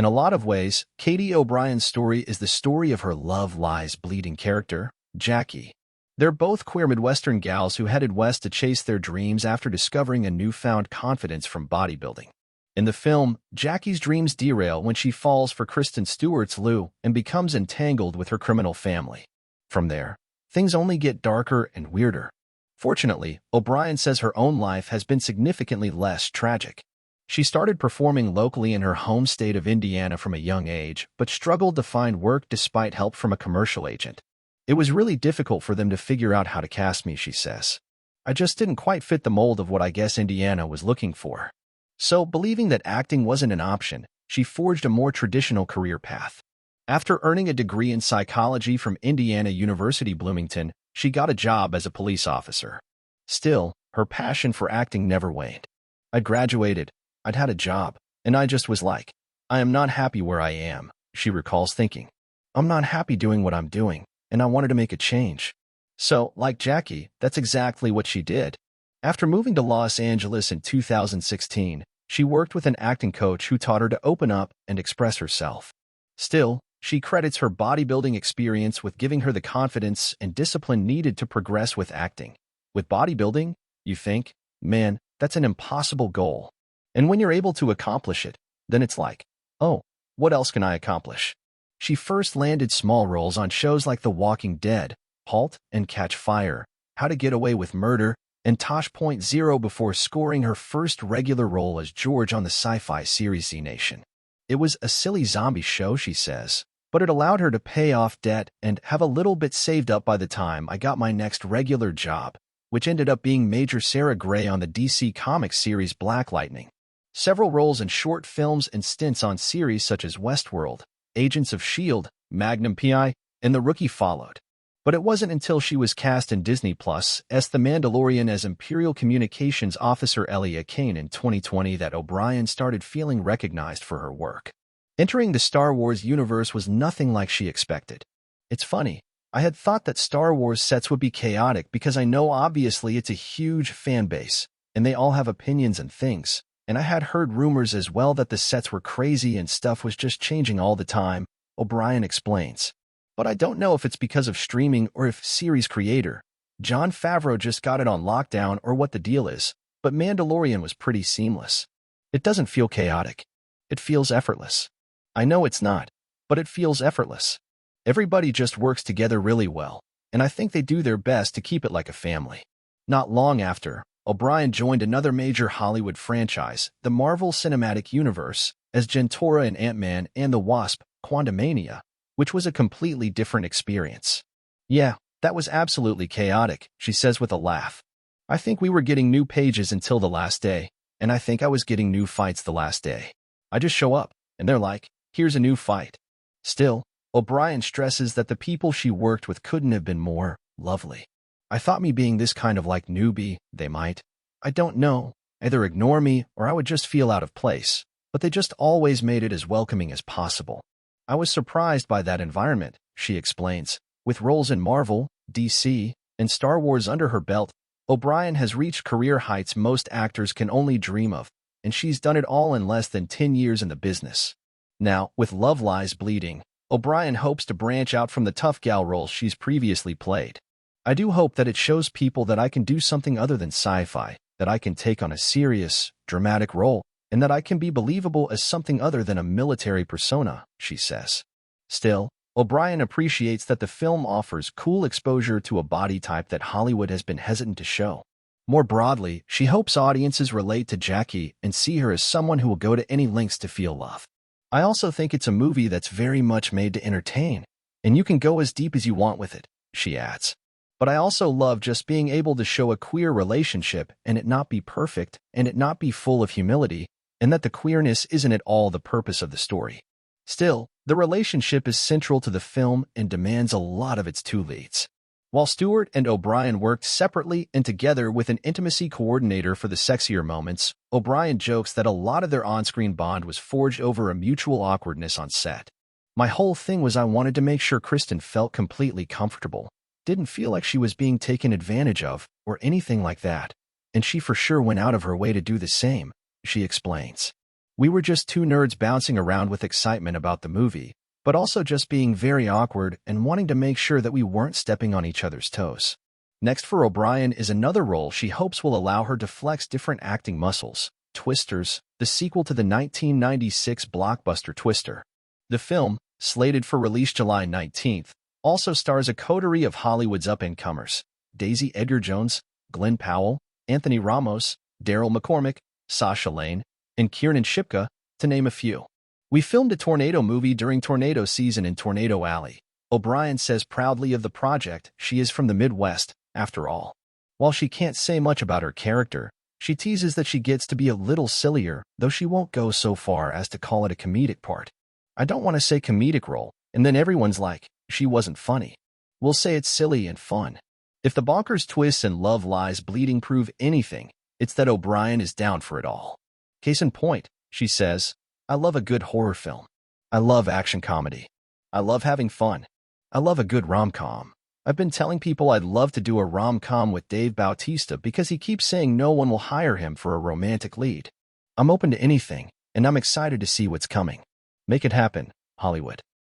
a lot of ways, Katy O'Brian's story is the story of her love lies bleeding character, Jackie. They're both queer Midwestern gals who headed west to chase their dreams after discovering a newfound confidence from bodybuilding. In the film, Jackie's dreams derail when she falls for Kristen Stewart's Lou and becomes entangled with her criminal family. From there, things only get darker and weirder. Fortunately, O'Brian says her own life has been significantly less tragic. She started performing locally in her home state of Indiana from a young age, but struggled to find work despite help from a commercial agent. It was really difficult for them to figure out how to cast me, she says. I just didn't quite fit the mold of what I guess Indiana was looking for. So, believing that acting wasn't an option, she forged a more traditional career path. After earning a degree in psychology from Indiana University Bloomington, she got a job as a police officer. Still, her passion for acting never waned. I graduated, I'd had a job, and I just was like, I am not happy where I am, she recalls thinking. I'm not happy doing what I'm doing, and I wanted to make a change. So, like Jackie, that's exactly what she did. After moving to Los Angeles in 2016, she worked with an acting coach who taught her to open up and express herself. Still, she credits her bodybuilding experience with giving her the confidence and discipline needed to progress with acting. With bodybuilding, you think, man, that's an impossible goal. And when you're able to accomplish it, then it's like, oh, what else can I accomplish? She first landed small roles on shows like The Walking Dead, Halt and Catch Fire, How to Get Away with Murder, and Tosh.0 before scoring her first regular role as George on the sci-fi series Z Nation. It was a silly zombie show, she says, but it allowed her to pay off debt and have a little bit saved up by the time I got my next regular job, which ended up being Major Sarah Gray on the DC Comics series Black Lightning. Several roles in short films and stints on series such as Westworld, Agents of S.H.I.E.L.D., Magnum P.I., and The Rookie followed. But it wasn't until she was cast in Disney Plus as The Mandalorian as Imperial Communications Officer Elia Kane in 2020 that O'Brian started feeling recognized for her work. Entering the Star Wars universe was nothing like she expected. It's funny, I had thought that Star Wars sets would be chaotic because I know obviously it's a huge fan base, and they all have opinions and things. And I had heard rumors as well that the sets were crazy and stuff was just changing all the time, O'Brian explains. But I don't know if it's because of streaming or if series creator Jon Favreau just got it on lockdown or what the deal is, but Mandalorian was pretty seamless. It doesn't feel chaotic. It feels effortless. I know it's not, but it feels effortless. Everybody just works together really well, and I think they do their best to keep it like a family. Not long after, O'Brian joined another major Hollywood franchise, the Marvel Cinematic Universe, as Jentorra in Ant-Man and the Wasp, Quantumania, which was a completely different experience. Yeah, that was absolutely chaotic, she says with a laugh. I think we were getting new pages until the last day, and I think I was getting new fights the last day. I just show up, and they're like, here's a new fight. Still, O'Brian stresses that the people she worked with couldn't have been more lovely. I thought me being this kind of like newbie, they might, I don't know, either ignore me or I would just feel out of place, but they just always made it as welcoming as possible. I was surprised by that environment, she explains. With roles in Marvel, DC, and Star Wars under her belt, O'Brian has reached career heights most actors can only dream of, and she's done it all in less than 10 years in the business. Now, with Love Lies Bleeding, O'Brian hopes to branch out from the tough gal roles she's previously played. I do hope that it shows people that I can do something other than sci-fi, that I can take on a serious, dramatic role, and that I can be believable as something other than a military persona, she says. Still, O'Brian appreciates that the film offers cool exposure to a body type that Hollywood has been hesitant to show. More broadly, she hopes audiences relate to Jackie and see her as someone who will go to any lengths to feel love. I also think it's a movie that's very much made to entertain, and you can go as deep as you want with it, she adds. But I also love just being able to show a queer relationship and it not be perfect and it not be full of humility, and that the queerness isn't at all the purpose of the story. Still, the relationship is central to the film and demands a lot of its two leads. While Stewart and O'Brian worked separately and together with an intimacy coordinator for the sexier moments, O'Brian jokes that a lot of their on-screen bond was forged over a mutual awkwardness on set. My whole thing was I wanted to make sure Kristen felt completely comfortable, didn't feel like she was being taken advantage of, or anything like that, and she for sure went out of her way to do the same, she explains. We were just two nerds bouncing around with excitement about the movie, but also just being very awkward and wanting to make sure that we weren't stepping on each other's toes. Next for O'Brian is another role she hopes will allow her to flex different acting muscles, Twisters, the sequel to the 1996 blockbuster Twister. The film, slated for release July 19th, also stars a coterie of Hollywood's up-and-comers, Daisy Edgar-Jones, Glenn Powell, Anthony Ramos, Daryl McCormick, Sasha Lane, and Kiernan Shipka, to name a few. We filmed a tornado movie during tornado season in Tornado Alley. O'Brian says proudly of the project she is from the Midwest, after all. While she can't say much about her character, she teases that she gets to be a little sillier, though she won't go so far as to call it a comedic part. I don't want to say comedic role, and then everyone's like, she wasn't funny. We'll say it's silly and fun. If the bonkers twists and love lies bleeding prove anything, it's that O'Brian is down for it all. Case in point, she says, I love a good horror film. I love action comedy. I love having fun. I love a good rom-com. I've been telling people I'd love to do a rom-com with Dave Bautista because he keeps saying no one will hire him for a romantic lead. I'm open to anything, and I'm excited to see what's coming. Make it happen, Hollywood.